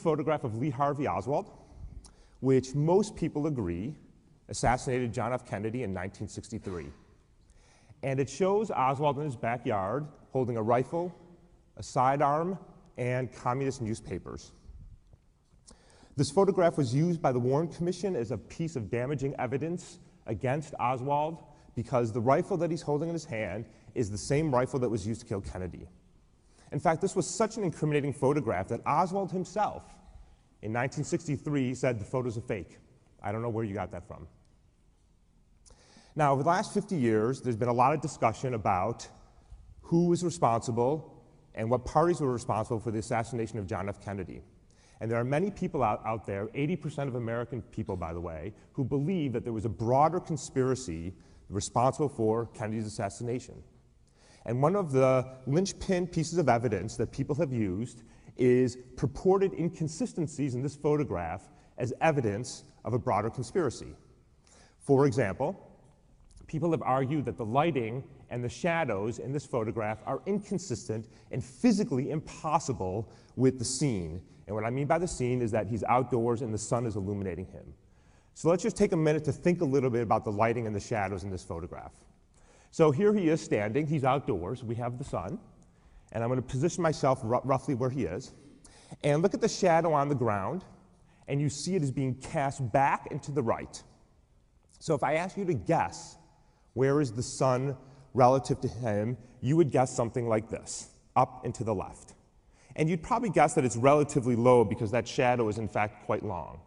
photograph of Lee Harvey Oswald, which most people agree assassinated John F. Kennedy in 1963. And it shows Oswald in his backyard holding a rifle, a sidearm, and communist newspapers. This photograph was used by the Warren Commission as a piece of damaging evidence against Oswald because the rifle that he's holding in his hand is the same rifle that was used to kill Kennedy. In fact, this was such an incriminating photograph that Oswald himself, in 1963, said the photo's a fake. I don't know where you got that from. Now, over the last 50 years, there's been a lot of discussion about who was responsible and what parties were responsible for the assassination of John F. Kennedy. And there are many people out there, 80% of American people, by the way, who believe that there was a broader conspiracy responsible for Kennedy's assassination. And one of the linchpin pieces of evidence that people have used is purported inconsistencies in this photograph as evidence of a broader conspiracy. For example, people have argued that the lighting and the shadows in this photograph are inconsistent and physically impossible with the scene. And what I mean by the scene is that he's outdoors and the sun is illuminating him. So let's just take a minute to think a little bit about the lighting and the shadows in this photograph. So here he is standing, he's outdoors, we have the sun, and I'm going to position myself roughly where he is. And look at the shadow on the ground, and you see it is being cast back and to the right. So if I ask you to guess where is the sun relative to him, you would guess something like this, up and to the left. And you'd probably guess that it's relatively low because that shadow is in fact quite long.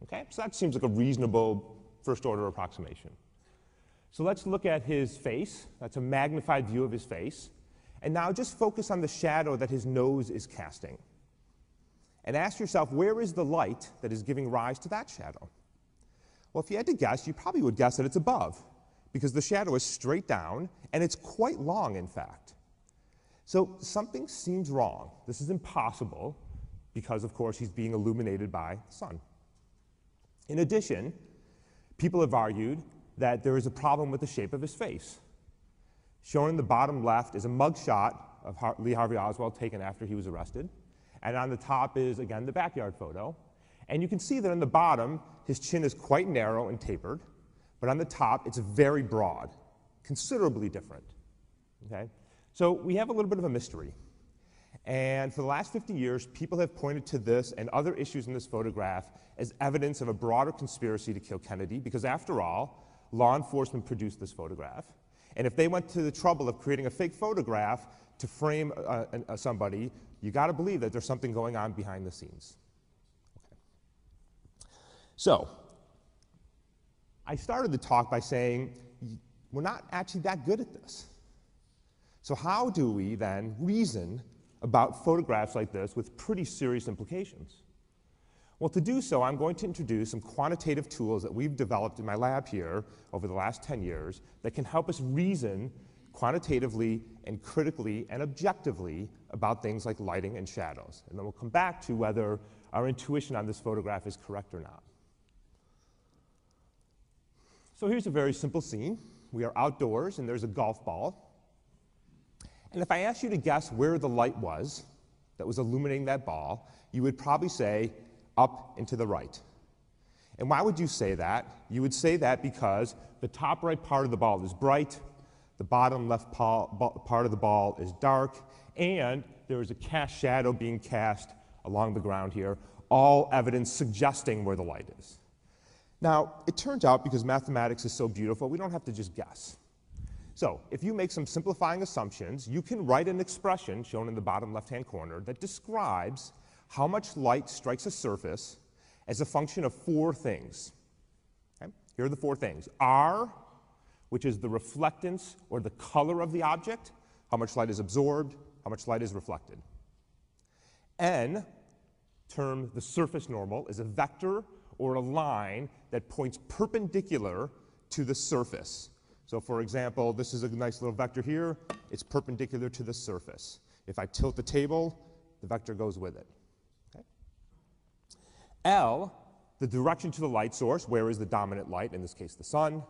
Okay? So that seems like a reasonable first order approximation. So let's look at his face. That's a magnified view of his face. And now just focus on the shadow that his nose is casting. And ask yourself, where is the light that is giving rise to that shadow? Well, if you had to guess, you probably would guess that it's above, because the shadow is straight down, and it's quite long, in fact. So something seems wrong. This is impossible, because, of course, he's being illuminated by the sun. In addition, people have argued that there is a problem with the shape of his face. Shown in the bottom left is a mugshot of Lee Harvey Oswald taken after he was arrested. And on the top is, again, the backyard photo. And you can see that on the bottom, his chin is quite narrow and tapered. But on the top, it's very broad, considerably different. Okay? So we have a little bit of a mystery. And for the last 50 years, people have pointed to this and other issues in this photograph as evidence of a broader conspiracy to kill Kennedy, because after all, law enforcement produced this photograph. And if they went to the trouble of creating a fake photograph to frame somebody, you got to believe that there's something going on behind the scenes. Okay. So, I started the talk by saying we're not actually that good at this. So how do we then reason about photographs like this with pretty serious implications? Well, to do so, I'm going to introduce some quantitative tools that we've developed in my lab here over the last 10 years that can help us reason quantitatively and critically and objectively about things like lighting and shadows. And then we'll come back to whether our intuition on this photograph is correct or not. So here's a very simple scene. We are outdoors, and there's a golf ball. And if I asked you to guess where the light was that was illuminating that ball, you would probably say up and to the right. And why would you say that? You would say that because the top right part of the ball is bright, the bottom left part of the ball is dark, and there is a cast shadow being cast along the ground here, all evidence suggesting where the light is. Now, it turns out, because mathematics is so beautiful, we don't have to just guess. So, if you make some simplifying assumptions, you can write an expression, shown in the bottom left-hand corner, that describes how much light strikes a surface as a function of four things. Okay? Here are the four things. R, which is the reflectance or the color of the object, how much light is absorbed, how much light is reflected. N, termed the surface normal, is a vector or a line that points perpendicular to the surface. So for example, this is a nice little vector here. It's perpendicular to the surface. If I tilt the table, the vector goes with it. Okay? L, the direction to the light source, where is the dominant light, in this case the sun.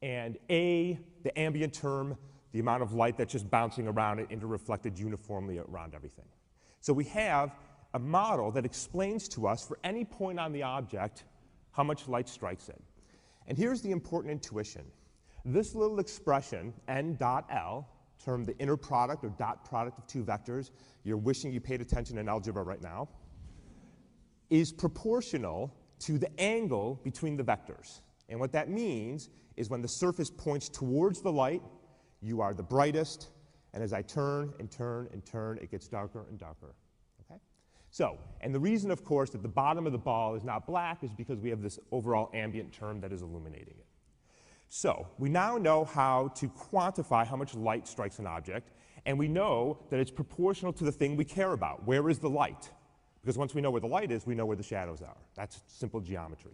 And A, the ambient term, the amount of light that's just bouncing around it interreflected uniformly around everything. So we have a model that explains to us for any point on the object how much light strikes it. And here's the important intuition. This little expression, n dot L, termed the inner product or dot product of two vectors, you're wishing you paid attention in algebra right now, is proportional to the angle between the vectors. And what that means is when the surface points towards the light, you are the brightest, and as I turn and turn and turn, it gets darker and darker. Okay? So, and the reason, of course, that the bottom of the ball is not black is because we have this overall ambient term that is illuminating it. So, we now know how to quantify how much light strikes an object, and we know that it's proportional to the thing we care about. Where is the light? Because once we know where the light is, we know where the shadows are. That's simple geometry.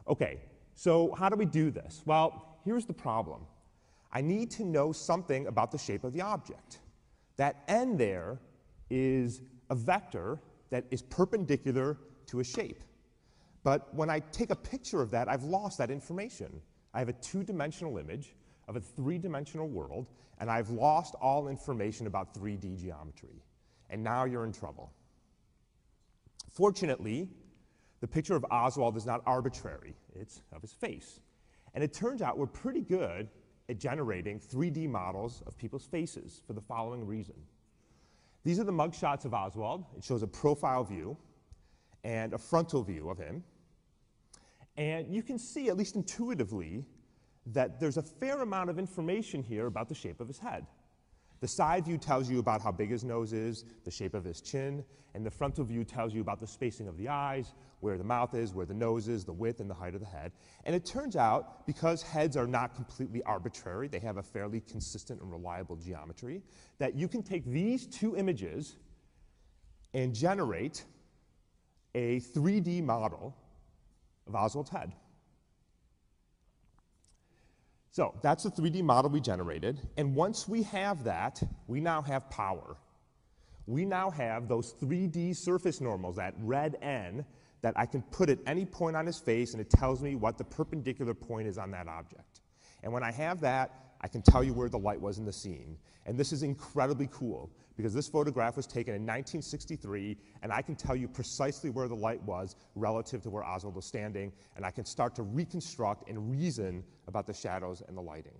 Okay, so how do we do this? Well, here's the problem. I need to know something about the shape of the object. That n there is a vector that is perpendicular to a shape. But when I take a picture of that, I've lost that information. I have a two-dimensional image of a three-dimensional world, and I've lost all information about 3D geometry. And now you're in trouble. Fortunately, the picture of Oswald is not arbitrary. It's of his face. And it turns out we're pretty good at generating 3D models of people's faces for the following reason. These are the mugshots of Oswald. It shows a profile view and a frontal view of him. And you can see, at least intuitively, that there's a fair amount of information here about the shape of his head. The side view tells you about how big his nose is, the shape of his chin, and the frontal view tells you about the spacing of the eyes, where the mouth is, where the nose is, the width and the height of the head. And it turns out, because heads are not completely arbitrary, they have a fairly consistent and reliable geometry, that you can take these two images and generate a 3D model of Oswald's head. So that's the 3D model we generated, and once we have that, we now have power. We now have those 3D surface normals, that red N, that I can put at any point on his face, and it tells me what the perpendicular point is on that object. And when I have that, I can tell you where the light was in the scene. And this is incredibly cool, because this photograph was taken in 1963, and I can tell you precisely where the light was relative to where Oswald was standing, and I can start to reconstruct and reason about the shadows and the lighting.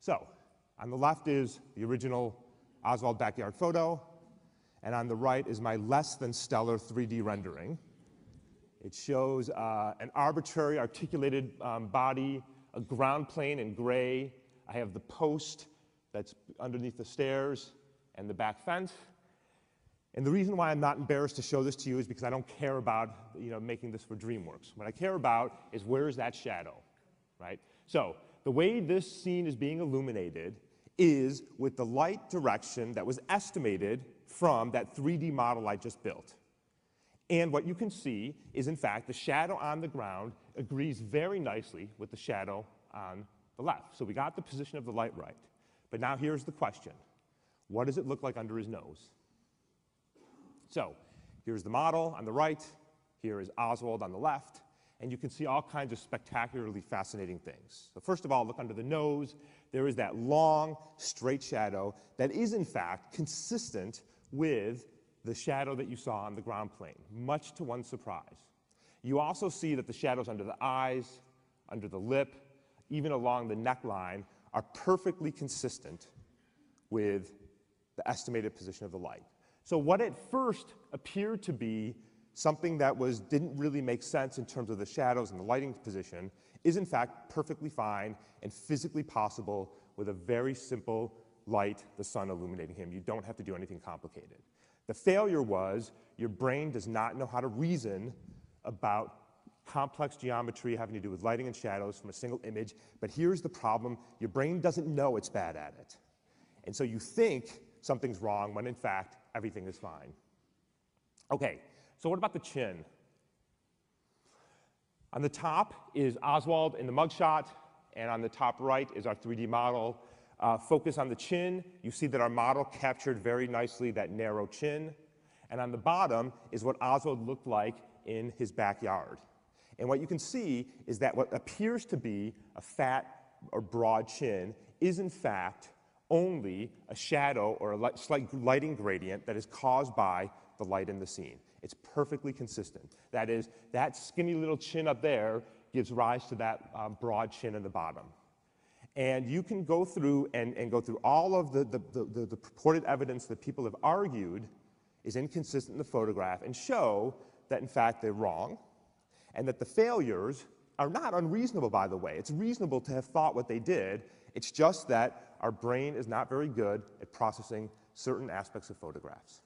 So, on the left is the original Oswald backyard photo, and on the right is my less than stellar 3D rendering. It shows an arbitrary articulated body, a ground plane in gray. I have the post that's underneath the stairs and the back fence. And the reason why I'm not embarrassed to show this to you is because I don't care about making this for DreamWorks. What I care about is where is that shadow, right? So the way this scene is being illuminated is with the light direction that was estimated from that 3D model I just built. And what you can see is, in fact, the shadow on the ground agrees very nicely with the shadow on the left. So we got the position of the light right. But now here's the question. What does it look like under his nose? So here's the model on the right. Here is Oswald on the left. And you can see all kinds of spectacularly fascinating things. So first of all, look under the nose. There is that long, straight shadow that is, in fact, consistent with the shadow that you saw on the ground plane, much to one's surprise. You also see that the shadows under the eyes, under the lip, even along the neckline, are perfectly consistent with the estimated position of the light. So what at first appeared to be something that didn't really make sense in terms of the shadows and the lighting position is in fact perfectly fine and physically possible with a very simple light, the sun illuminating him. You don't have to do anything complicated. The failure was your brain does not know how to reason about complex geometry having to do with lighting and shadows from a single image, but here's the problem. Your brain doesn't know it's bad at it. And so you think something's wrong when in fact everything is fine. Okay, so what about the chin? On the top is Oswald in the mugshot, and on the top right is our 3D model. Focus on the chin. You see that our model captured very nicely that narrow chin. And on the bottom is what Oswald looked like in his backyard. And what you can see is that what appears to be a fat or broad chin is in fact only a shadow or a slight lighting gradient that is caused by the light in the scene. It's perfectly consistent. That is, that skinny little chin up there gives rise to that broad chin in the bottom. And you can go through and go through all of the purported evidence that people have argued is inconsistent in the photograph and show that, in fact, they're wrong, and that the failures are not unreasonable, by the way. It's reasonable to have thought what they did. It's just that our brain is not very good at processing certain aspects of photographs.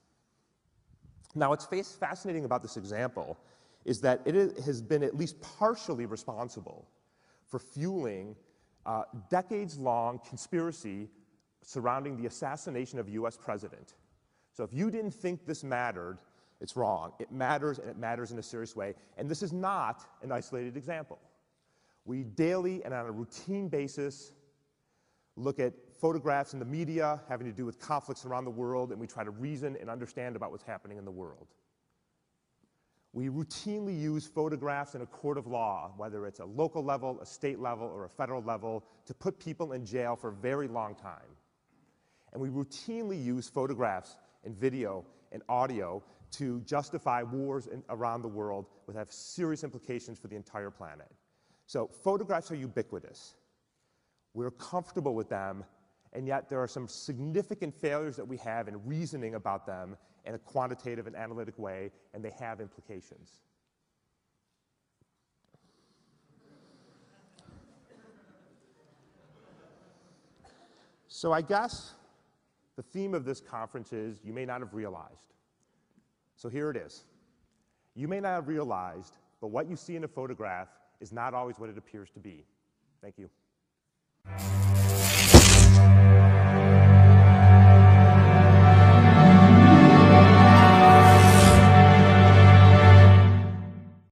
Now, what's fascinating about this example is that it has been at least partially responsible for fueling decades-long conspiracy surrounding the assassination of a US president. So if you didn't think this mattered, it's wrong. It matters, and it matters in a serious way. And this is not an isolated example. We daily and on a routine basis look at photographs in the media having to do with conflicts around the world, and we try to reason and understand about what's happening in the world. We routinely use photographs in a court of law, whether it's a local level, a state level, or a federal level, to put people in jail for a very long time. And we routinely use photographs and video and audio to justify wars around the world that have serious implications for the entire planet. So photographs are ubiquitous. We're comfortable with them, and yet there are some significant failures that we have in reasoning about them in a quantitative and analytic way, and they have implications. So I guess the theme of this conference is you may not have realized. So here it is. You may not have realized, but what you see in a photograph is not always what it appears to be. Thank you.